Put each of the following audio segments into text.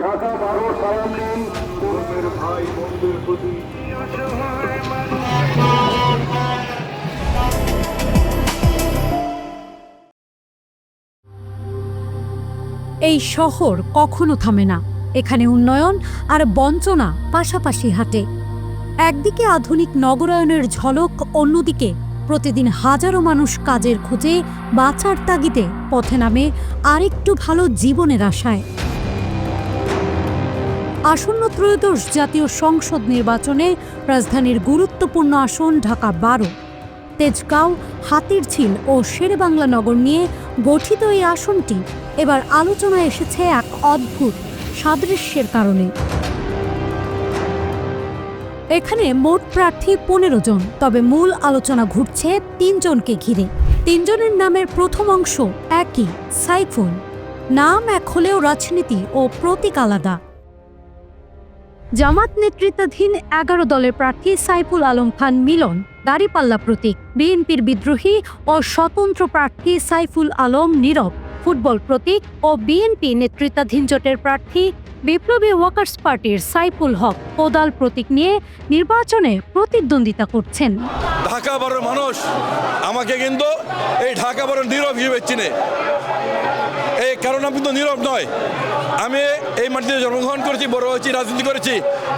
ঢাকা 12 সালাম নিন ধর্মের ভাই বন্ধুর প্রতি। এই শহর কখনো থামে না। এখানে উন্নয়ন আর বঞ্চনা পাশাপাশি হাঁটে। একদিকে আধুনিক নগরায়নের ঝলক, অন্যদিকে প্রতিদিন হাজারো মানুষ কাজের খোঁজে, বাঁচার তাগিদে পথে নামে আরেকটু ভালো জীবনের আশায়। আসন্ন ত্রয়োদশ জাতীয় সংসদ নির্বাচনে রাজধানীর গুরুত্বপূর্ণ আসন ঢাকা 12, তেজগাঁও, হাতিরঝিল ও শেরেবাংলা নগর নিয়ে গঠিত এই আসনটি এবার আলোচনায় এসেছে এক অদ্ভুত সাদৃশ্যের কারণে। এখানে মোট প্রার্থী 15 জন, তবে মূল আলোচনা ঘুরছে 3 জনকে ঘিরে। 3 জনের নামের প্রথম অংশ একই, সাইফুল। নাম এক হলেও রাজনীতি ও প্রতীক আলাদা। জামাত নেতৃত্বাধীন 11 দলের প্রার্থী সাইফুল আলম খান মিলন দাঁড়িপাল্লা প্রতীক, বিএনপির বিদ্রোহী ও স্বতন্ত্র প্রার্থী সাইফুল আলম নীরব ফুটবল প্রতীক ও বিএনপি নেতৃত্বাধীন জোটের প্রার্থী বিপ্লবী ওয়ার্কার্স পার্টির সাইফুল হক কোদাল প্রতীক নিয়ে নির্বাচনে প্রতিদ্বন্দ্বিতা করছেন। ঢাকা 12 মানুষ আমাকে কিন্তু এই ঢাকা 12 নীরব হিসেবে চিনে। এই কারণ আমি কিন্তু নীরব নয়, আমি এই মাটিতে জন্মগ্রহণ করেছি, বড় হয়েছি, রাজনীতি করেছি।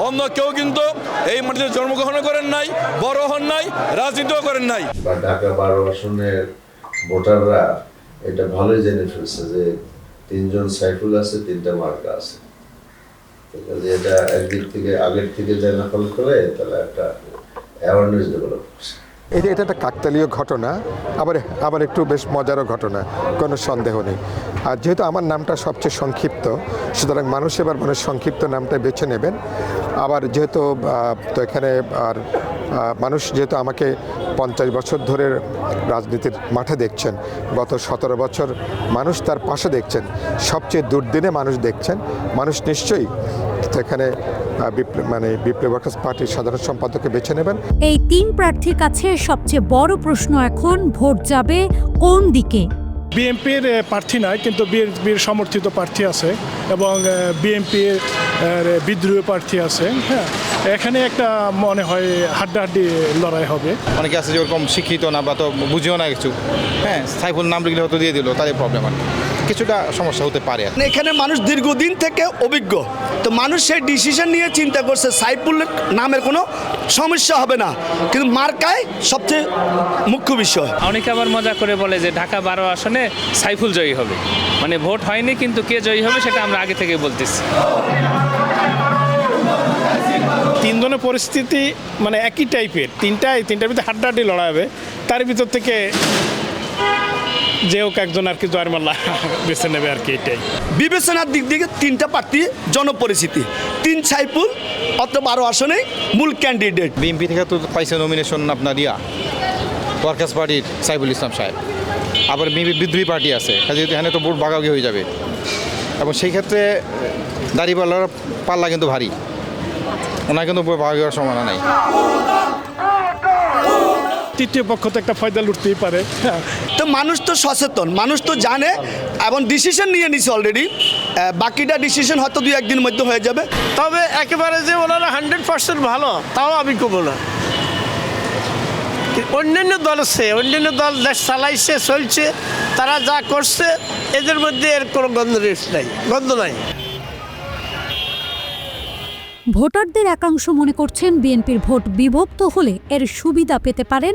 অন্য কেউ কিন্তু এই মাটিতে জন্মগ্রহণ করেন নাই, বড় হন নাই, রাজনীতিও করেন নাই। ঢাকা 12 আসনের ভোটাররা এটা ভালোই জেনে ফেলছে যে 3 জন সাইফুল আছে, 3টা মার্কা আছে। এটা একদিক থেকে আগের থেকে যায় না ফল করে, তাহলে একটা অ্যাওয়ারনেস ডেভেলপ করছে। এটা একটা কাকতালীয় ঘটনা, আবার একটু বেশ মজারও ঘটনা, কোনো সন্দেহ নেই। আর যেহেতু আমার নামটা সবচেয়ে সংক্ষিপ্ত, সুতরাং মানুষ এবার সংক্ষিপ্ত নামটা বেছে নেবেন। আবার যেহেতু তো এখানে আর মানুষ যেহেতু আমাকে 50 বছর ধরে রাজনীতির মাঠে দেখছেন, গত 17 বছর মানুষ তার পাশে দেখছেন, সবচেয়ে দুর্দিনে মানুষ দেখছেন, মানুষ নিশ্চয়ই এখানে বিপ্লবী ওয়ার্কার্স পার্টির সাধারণ সম্পাদককে বেছে নেবেন। এই 3 প্রার্থীর কাছে সবচেয়ে বড় প্রশ্ন এখন ভোট যাবে কোন দিকে। বিএনপির প্রার্থী নয়, কিন্তু বিএনপির সমর্থিত প্রার্থী আছে এবং বিএনপির বিদ্রোহী প্রার্থী আছে। হ্যাঁ, এখানে একটা মনে হয় হাড্ডাহাড্ডি লড়াই হবে। অনেকে আছে যেরকম শিক্ষিত না বা তো বুঝিও না কিছু, হ্যাঁ, সাইফুল নাম লিখলে হয়তো দিয়ে দিল, তাদের প্রবলেম আর কিছুটা সমস্যা হতে পারে। এখানে মানুষ দীর্ঘদিন থেকে অভিজ্ঞ, তো মানুষ সেই ডিসিশন নিয়ে চিন্তা করছে সাইফুল নামের কোনো সমস্যা হবে না, কিন্তু মার্কায় সবচেয়ে মুখ্য বিষয়। অনেকে আবার মজা করে বলে যে ঢাকা 12 আসনে সাইফুল জয়ী হবে, মানে ভোট হয়নি কিন্তু কে জয়ী হবে সেটা আমরা আগে থেকে বলতেছি। 3 জনের পরিস্থিতি মানে একই টাইপের, তিনটার ভিতরে হাড্ডাহাড্ডি লড়াই হবে, তার ভিতর থেকে যে হোক একজন আর কি জয়ের মাল্লা বেছে নেবে আর কি। এটাই বিবেচনার দিক থেকে 3টা প্রার্থী জনপরিচিতি, 3 সাইফুল অত 12 আসনে মূল ক্যান্ডিডেট। বিএনপি থেকে তো পাইছে নমিনেশন আপনার ওয়ার্কার্স পার্টির সাইফুল ইসলাম সাহেব, আবার বিএনপি বিদ্রোহী পার্টি আছে, এখানে তো ভোট ভাগাভাগি হয়ে যাবে এবং সেই ক্ষেত্রে দাঁড়িপাল্লার পাল্লা কিন্তু ভারী, ওনার কিন্তু ভাগাভাগি হওয়ার সম্ভাবনা নাই। তৃতীয় পক্ষ তো একটা ফয়দা লুটতেই পারে। তো মানুষ তো সচেতন, মানুষ তো জানে এবং ডিসিশন নিয়ে নিছে অলরেডি। বাকিটা ডিসিশন হয়তো 2-1 দিনের মধ্যে হয়ে যাবে। তবে একেবারে যে ওনারা 100% ভালো তাও আমি কব না। অন্যান্য দল আছে, অন্যান্য দল দেশ চালাইছে, চলছে, তারা যা করছে এদের মধ্যে এর কোনো গন্ধ নাই। ভোটারদের একাংশ মনে করছেন বিএনপির ভোট বিভক্ত হলে এর সুবিধা পেতে পারেন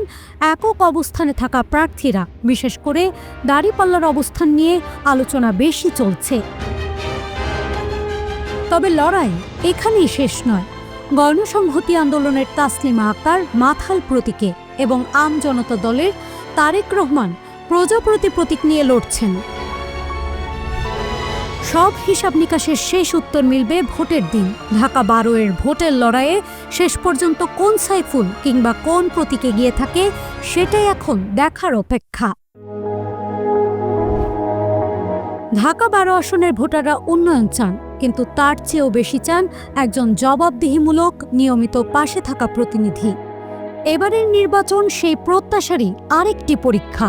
একক অবস্থানে থাকা প্রার্থীরা। বিশেষ করে দাঁড়িপাল্লার অবস্থান নিয়ে আলোচনা বেশি চলছে। তবে লড়াই এখানেই শেষ নয়। গণসংহতি আন্দোলনের তাসলিমা আক্তার মাথাল প্রতীকে এবং আম জনতা দলের তারেক রহমান প্রজাপতি প্রতীক নিয়ে লড়ছেন। সব হিসাব নিকাশের শেষ উত্তর মিলবে ভোটের দিন। ঢাকা 12 এর ভোটের লড়াইয়ে শেষ পর্যন্ত কোন সাইফুল কিংবা কোন প্রতীকে গিয়ে থাকে সেটাই এখন দেখার অপেক্ষা। ঢাকা 12 আসনের ভোটাররা উন্নয়ন চান, কিন্তু তার চেয়েও বেশি চান একজন জবাবদিহিমূলক, নিয়মিত পাশে থাকা প্রতিনিধি। এবারের নির্বাচন সেই প্রত্যাশারই আরেকটি পরীক্ষা।